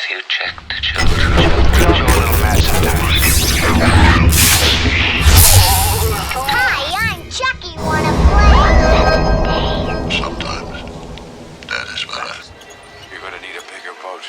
Have you checked the children? Your little master. Hi, I'm Chucky. Wanna play? Sometimes that is better. You're gonna need a bigger boat.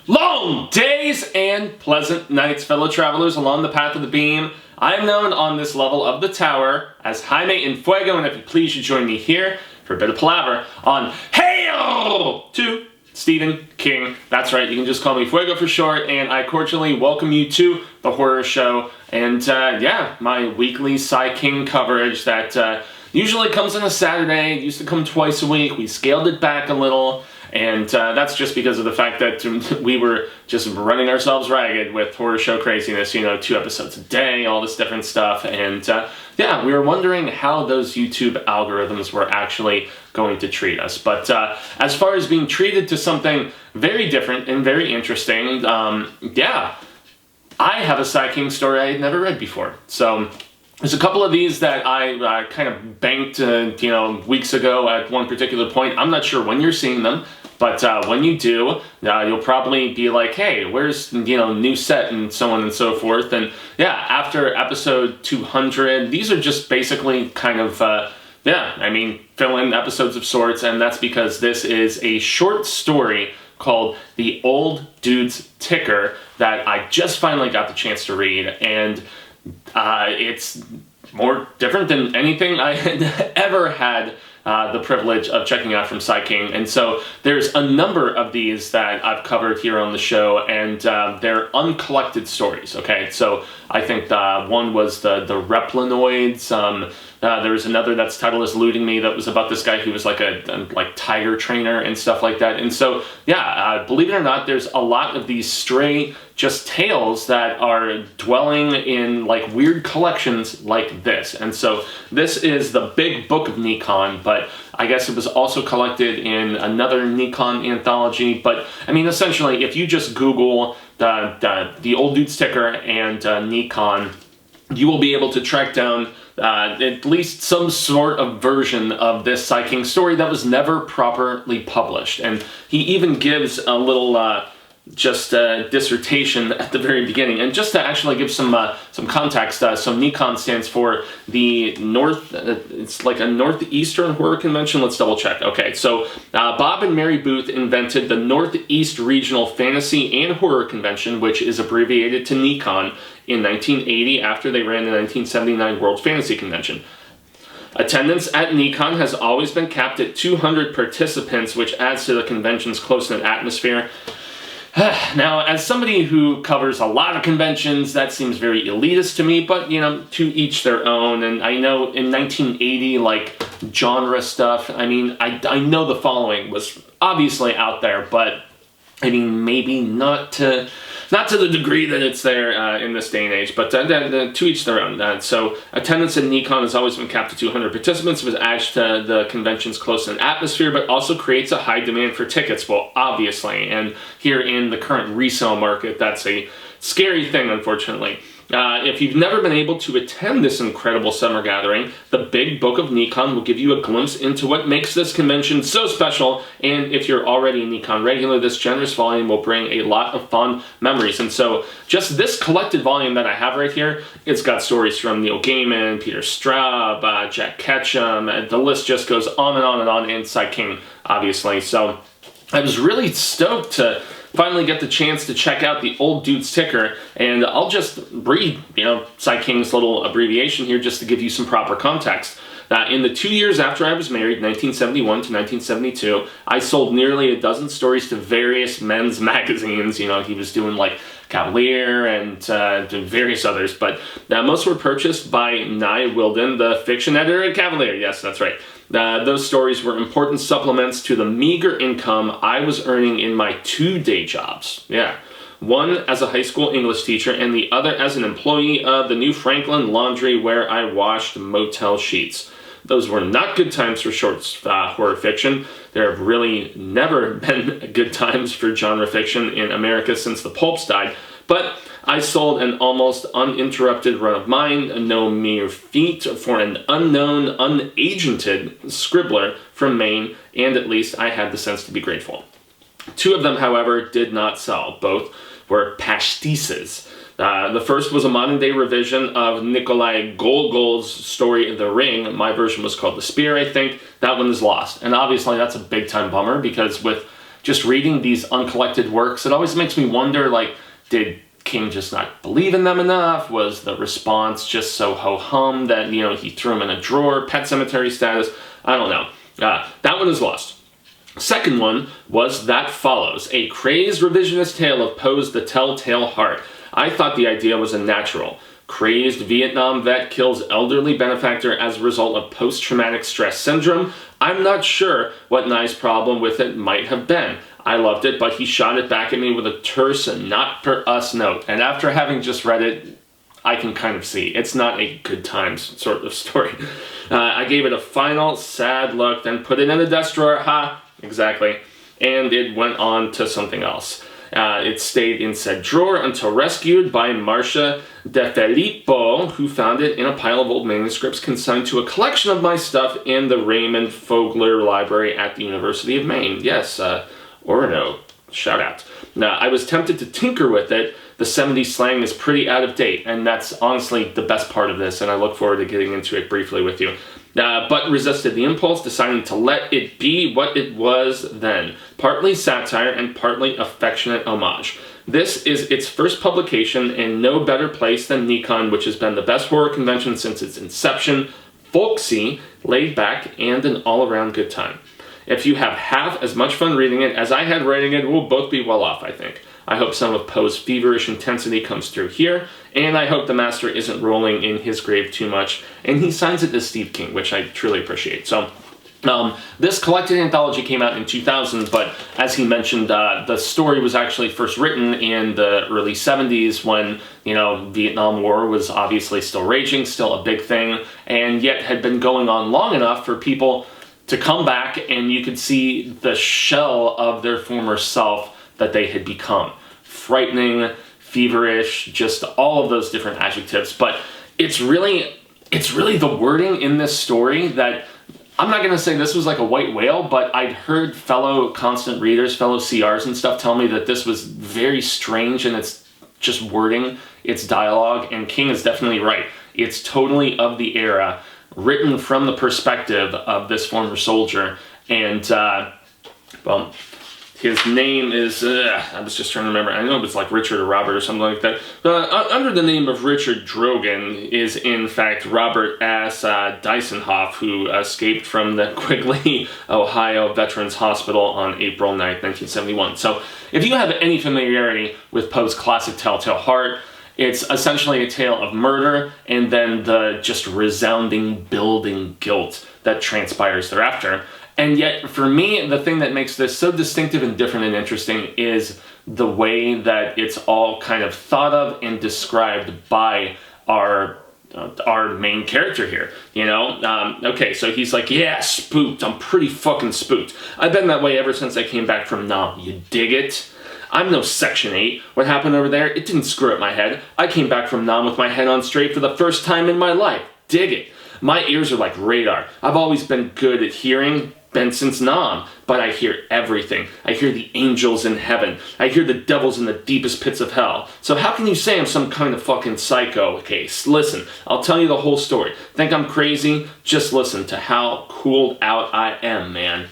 Long days and pleasant nights, fellow travelers along the path of the beam. I am known on this level of the tower as Jaime in Fuego, and if you please, you join me here for a bit of palaver on Hail to Stephen King. That's right, you can just call me Fuego for short, and I cordially welcome you to the horror show. And yeah, my weekly Cy King coverage that usually comes on a Saturday. It used to come twice a week. We scaled it back a little. And that's just because of the fact that we were just running ourselves ragged with horror show craziness, 2 episodes a day, all this different stuff. And yeah, we were wondering how those YouTube algorithms were actually going to treat us. But as far as being treated to something very different and very interesting, yeah, I have a Cy King story I had never read before. So there's a couple of these that I kind of banked, weeks ago at one particular point. I'm not sure when you're seeing them, but when you do, you'll probably be like, hey, where's, new set and so on and so forth. And yeah, after episode 200, these are just basically kind of, fill-in episodes of sorts. And that's because this is a short story called The Old Dude's Ticker that I just finally got the chance to read. And it's more different than anything I had ever had the privilege of checking out from Cy King. And so there's a number of these that I've covered here on the show, and they're uncollected stories, okay? So I think one was the Replanoids. There was another that's title is eluding me that was about this guy who was like a tiger trainer and stuff like that. And so, yeah, believe it or not, there's a lot of these stray just tales that are dwelling in like weird collections like this. And so this is the Big Book of Nikon, but I guess it was also collected in another Nikon anthology. But I mean, essentially, if you just Google the Old Dude's Ticker and Nikon, you will be able to track down at least some sort of version of this Cy King story that was never properly published. And he even gives a little dissertation at the very beginning. And just to actually give some context, so Nikon stands for the it's like a Northeastern Horror Convention. Let's double check. Okay, so Bob and Mary Booth invented the Northeast Regional Fantasy and Horror Convention, which is abbreviated to NECON, in 1980 after they ran the 1979 World Fantasy Convention. Attendance at NECON has always been capped at 200 participants, which adds to the convention's close-knit atmosphere. Now, as somebody who covers a lot of conventions, that seems very elitist to me, but, to each their own. And I know in 1980, like, genre stuff, I mean, I know the following was obviously out there, but, I mean, maybe not to the degree that it's there in this day and age, but to each their own. So attendance at NECON has always been capped to 200 participants, which adds to the convention's close-knit atmosphere, but also creates a high demand for tickets, well, obviously. And here in the current resale market, that's a scary thing, unfortunately. If you've never been able to attend this incredible summer gathering, the Big Book of Nikon will give you a glimpse into what makes this convention so special, and if you're already a Nikon regular, this generous volume will bring a lot of fond memories. And so, just this collected volume that I have right here, it's got stories from Neil Gaiman, Peter Straub, Jack Ketchum, and the list just goes on and on and on, and Cy King, obviously. So, I was really stoked to finally get the chance to check out the Old Dude's Ticker, and I'll just read, Cy King's little abbreviation here just to give you some proper context. In the 2 years after I was married, 1971 to 1972, I sold nearly a dozen stories to various men's magazines. He was doing like Cavalier and various others, but most were purchased by Nye Wilden, the fiction editor at Cavalier. Yes, that's right. Those stories were important supplements to the meager income I was earning in my 2 day jobs. Yeah. One as a high school English teacher and the other as an employee of the New Franklin Laundry where I washed motel sheets. Those were not good times for short horror fiction. There have really never been good times for genre fiction in America since the pulps died, but I sold an almost uninterrupted run of mine, no mere feat, for an unknown, unagented scribbler from Maine, and at least I had the sense to be grateful. Two of them, however, did not sell. Both were pastices. The first was a modern-day revision of Nikolai Gogol's story The Ring. My version was called The Spear, I think. That one is lost. And obviously that's a big-time bummer, because with just reading these uncollected works, it always makes me wonder, like, did King just not believe in them enough? Was the response just so ho-hum that, you know, he threw them in a drawer, Pet Cemetery status? I don't know. That one is lost. Second one was That Follows, a crazed revisionist tale of Poe's The Telltale Heart. I thought the idea was a natural. Crazed Vietnam vet kills elderly benefactor as a result of post-traumatic stress syndrome. I'm not sure what Nye's problem with it might have been. I loved it, but he shot it back at me with a terse and not for us note. And after having just read it, I can kind of see it's not a good times sort of story. I gave it a final sad look, then put it in the desk drawer. Ha! Exactly. And it went on to something else. It stayed in said drawer until rescued by Marcia De Filippo, who found it in a pile of old manuscripts consigned to a collection of my stuff in the Raymond Fogler Library at the University of Maine. Yes, Orono. Shout out. Now, I was tempted to tinker with it. The 70s slang is pretty out of date, and that's honestly the best part of this, and I look forward to getting into it briefly with you. But resisted the impulse, deciding to let it be what it was then. Partly satire and partly affectionate homage. This is its first publication in no better place than NECON, which has been the best horror convention since its inception. Folksy, laid back, and an all-around good time. If you have half as much fun reading it as I had writing it, we'll both be well off, I think. I hope some of Poe's feverish intensity comes through here, and I hope the master isn't rolling in his grave too much, and he signs it to Steve King, which I truly appreciate. So, this collected anthology came out in 2000, but as he mentioned, the story was actually first written in the early 70s when, you know, Vietnam War was obviously still raging, still a big thing, and yet had been going on long enough for people to come back and you could see the shell of their former self that they had become. Frightening, feverish, just all of those different adjectives. But it's really the wording in this story that, I'm not gonna say this was like a white whale, but I'd heard fellow constant readers, fellow CRs and stuff tell me that this was very strange in its just wording, its dialogue, and King is definitely right. It's totally of the era, written from the perspective of this former soldier, and, well, his name is, I was just trying to remember, I know it was like Richard or Robert or something like that. Under the name of Richard Drogan is in fact Robert S. Dysonhoff, who escaped from the Quigley, Ohio Veterans Hospital on April 9th, 1971. So if you have any familiarity with Poe's classic Telltale Heart, it's essentially a tale of murder and then the just resounding building guilt that transpires thereafter. And yet, for me, the thing that makes this so distinctive and different and interesting is the way that it's all kind of thought of and described by our main character here, you know? Okay, so he's like, yeah, spooked. I'm pretty fucking spooked. I've been that way ever since I came back from Nam. You dig it? I'm no Section 8. What happened over there, it didn't screw up my head. I came back from Nam with my head on straight for the first time in my life. Dig it. My ears are like radar. I've always been good at hearing, been since Nam, but I hear everything. I hear the angels in heaven. I hear the devils in the deepest pits of hell. So how can you say I'm some kind of fucking psycho case? Listen, I'll tell you the whole story. Think I'm crazy? Just listen to how cooled out I am, man.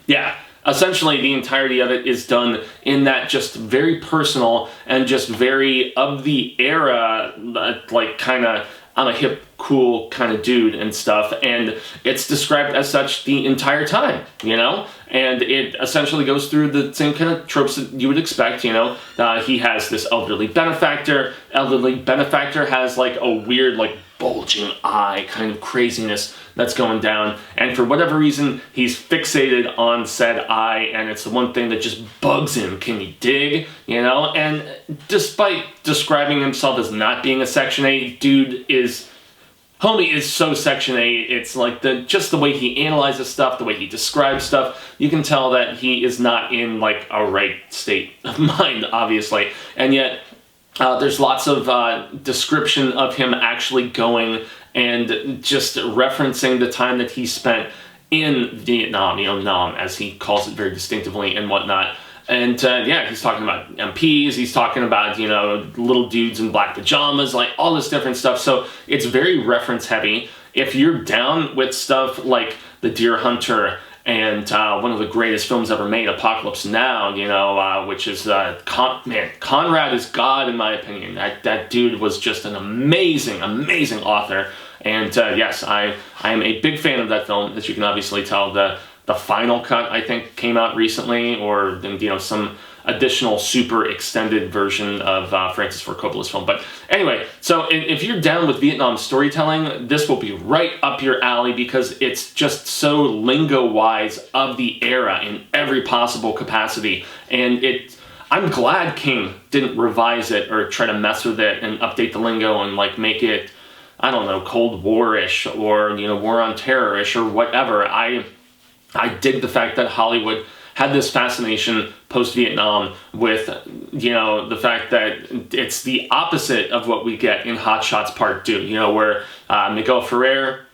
Yeah. Essentially, the entirety of it is done in that just very personal and just very of the era, like kind of, I'm a hip, cool kind of dude and stuff, and it's described as such the entire time, you know? And it essentially goes through the same kind of tropes that you would expect, you know? He has this elderly benefactor. Elderly benefactor has like a weird, like, bulging eye kind of craziness that's going down, and for whatever reason he's fixated on said eye, and it's the one thing that just bugs him. Can you dig? You know? And despite describing himself as not being a Section 8, homie is so Section 8, it's like just the way he analyzes stuff, the way he describes stuff, you can tell that he is not in like a right state of mind, obviously, and yet there's lots of description of him actually going and just referencing the time that he spent in Vietnam, you know, Nam, as he calls it very distinctively and whatnot. And yeah, he's talking about MPs, he's talking about, you know, little dudes in black pajamas, like all this different stuff. So it's very reference heavy. If you're down with stuff like The Deer Hunter and one of the greatest films ever made, Apocalypse Now, you know, which is, Conrad is God in my opinion. That dude was just an amazing, amazing author. And yes, I am a big fan of that film, as you can obviously tell. The final cut, I think, came out recently, or, you know, some additional super extended version of Francis Ford Coppola's film. But anyway, so if you're down with Vietnam storytelling, this will be right up your alley because it's just so lingo-wise of the era in every possible capacity. And I'm glad King didn't revise it or try to mess with it and update the lingo and like make it, I don't know, Cold War-ish or, you know, War on Terror-ish or whatever. I dig the fact that Hollywood had this fascination post-Vietnam with, you know, the fact that it's the opposite of what we get in Hot Shots Part 2, you know, where Miguel Ferrer,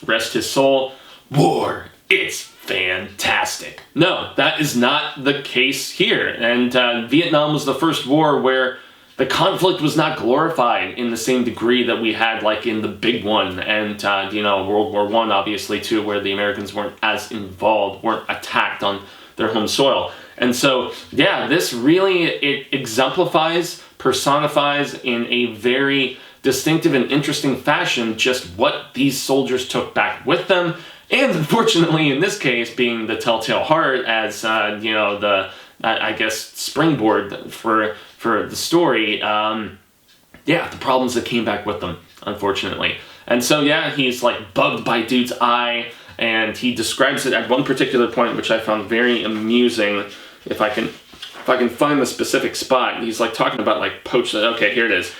rest his soul, war, it's fantastic. No, that is not the case here. And Vietnam was the first war where the conflict was not glorified in the same degree that we had like in the big one and, you know, World War I obviously too, where the Americans weren't as involved, weren't attacked on their home soil. And so, yeah, this really, it exemplifies, personifies in a very distinctive and interesting fashion just what these soldiers took back with them. And unfortunately, in this case, being the Telltale Heart as, you know, the, I guess, springboard for the story, yeah, the problems that came back with them, unfortunately. And so, yeah, he's like bugged by dude's eye, and he describes it at one particular point, which I found very amusing. If I can find the specific spot, he's like talking about like poached. Okay, here it is.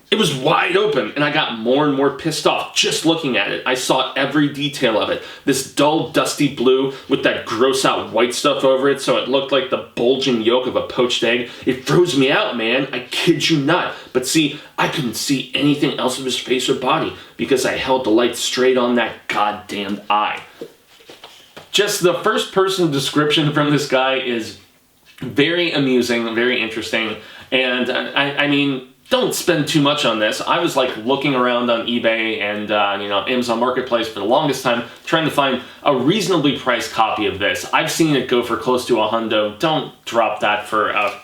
It was wide open, and I got more and more pissed off just looking at it. I saw every detail of it. This dull, dusty blue with that gross-out white stuff over it, so it looked like the bulging yolk of a poached egg. It froze me out, man. I kid you not. But see, I couldn't see anything else of his face or body because I held the light straight on that goddamned eye. Just the first-person description from this guy is very amusing, very interesting, and I mean, don't spend too much on this. I was like looking around on eBay and you know, Amazon Marketplace for the longest time trying to find a reasonably priced copy of this. I've seen it go for close to $100. Don't drop that for a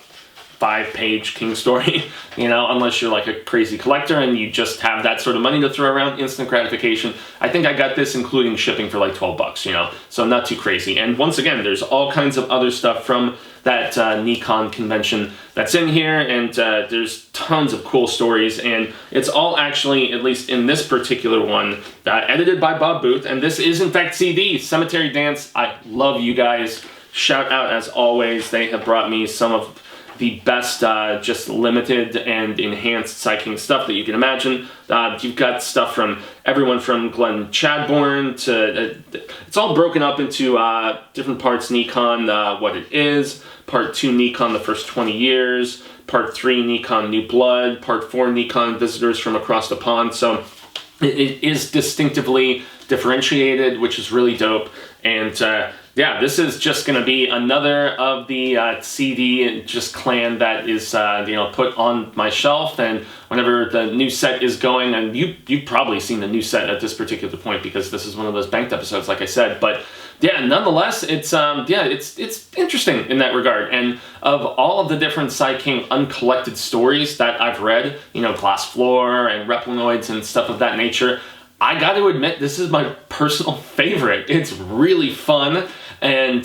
5-page King story, you know, unless you're like a crazy collector and you just have that sort of money to throw around, instant gratification. I think I got this including shipping for like $12, you know, so not too crazy. And once again, there's all kinds of other stuff from that NECON convention that's in here, and there's tons of cool stories, and it's all actually, at least in this particular one, edited by Bob Booth, and this is in fact CD, Cemetery Dance. I love you guys. Shout out as always. They have brought me some of the best just limited and enhanced Psy King stuff that you can imagine. You've got stuff from everyone from Glenn Chadbourne to... it's all broken up into different parts. NECON, What It Is. Part 2, NECON, The First 20 Years. Part 3, NECON, New Blood. Part 4, NECON, Visitors from Across the Pond. So it is distinctively differentiated, which is really dope. And yeah, this is just going to be another of the CD just clan that is, you know, put on my shelf. And whenever the new set is going, and you've probably seen the new set at this particular point because this is one of those banked episodes, like I said. But yeah, nonetheless, it's yeah, it's interesting in that regard. And of all of the different Psy King uncollected stories that I've read, you know, Glass Floor and Replanoids and stuff of that nature, I got to admit, this is my personal favorite. It's really fun and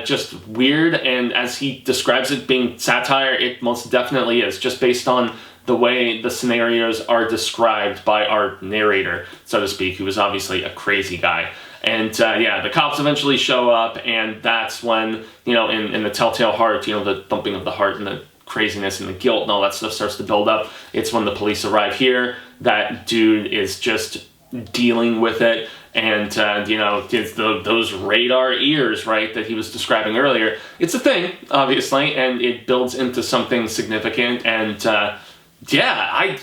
just weird, and as he describes it being satire, it most definitely is, just based on the way the scenarios are described by our narrator, so to speak, who is obviously a crazy guy. And yeah, the cops eventually show up, and that's when, you know, in the Telltale Heart, you know, the thumping of the heart and the craziness and the guilt and all that stuff starts to build up. It's when the police arrive here. That dude is just dealing with it, and you know, those radar ears, right, that he was describing earlier, it's a thing, obviously, and it builds into something significant. And yeah,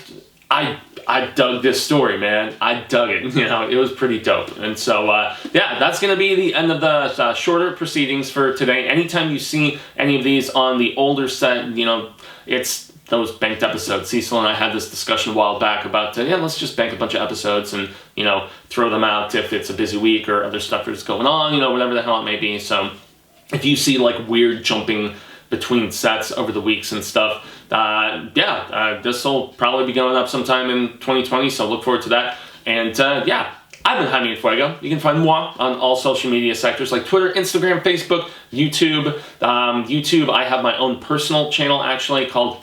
I dug this story, man. I dug it. You know, it was pretty dope. And so, yeah, that's going to be the end of the shorter proceedings for today. Anytime you see any of these on the older set, you know, it's those banked episodes. Cecil and I had this discussion a while back about, yeah, let's just bank a bunch of episodes and, you know, throw them out if it's a busy week or other stuff that's going on, you know, whatever the hell it may be. So if you see, like, weird jumping between sets over the weeks and stuff, this will probably be going up sometime in 2020, so look forward to that. And yeah, I've been Jaime Fuego. You can find moi on all social media sectors like Twitter, Instagram, Facebook, YouTube. YouTube, I have my own personal channel actually called,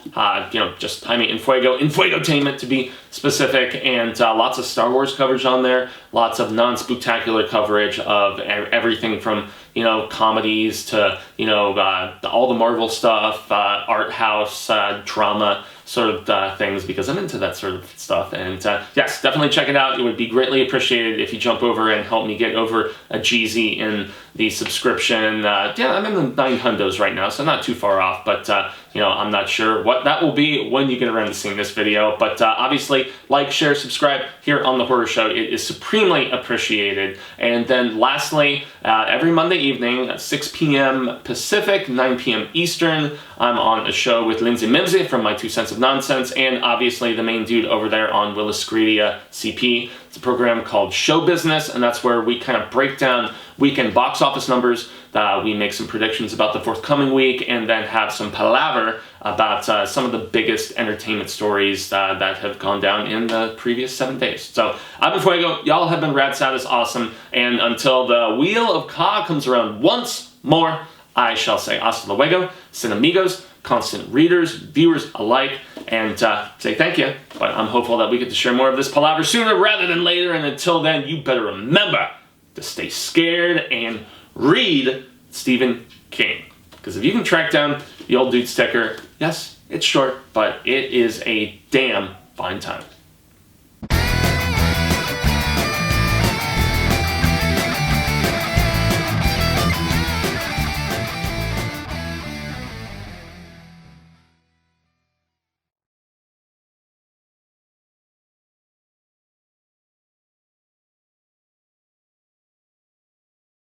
just Jaime Fuego, Infuegotainment to be specific, and lots of Star Wars coverage on there, lots of non-spectacular coverage of everything from, you know, comedies to, you know, all the Marvel stuff, art house, drama sort of things, because I'm into that sort of stuff. And yes, definitely check it out. It would be greatly appreciated if you jump over and help me get over a GZ in the subscription. Yeah, I'm in the 900s right now, so not too far off, but you know, I'm not sure what that will be when you get around to seeing this video. But obviously, like, share, subscribe here on The Horror Show. It is supremely appreciated. And then lastly, every Monday evening at 6 p.m. Pacific, 9 p.m. Eastern, I'm on a show with Lindsay Mimsy from My 2 Cents of Nonsense, and obviously the main dude over there on Willis Greedia CP. It's a program called Show Business, and that's where we kind of break down weekend box office numbers. We make some predictions about the forthcoming week, and then have some palaver about some of the biggest entertainment stories that have gone down in the previous 7 days. So, I've been Fuego. Y'all have been rad, sad, as awesome. And until the Wheel of Ka comes around once more, I shall say hasta luego, sin amigos, constant readers, viewers alike, and say thank you. But I'm hopeful that we get to share more of this palaver sooner rather than later. And until then, you better remember to stay scared and read Stephen King. Because if you can track down the old dude sticker, yes, it's short, but it is a damn fine time.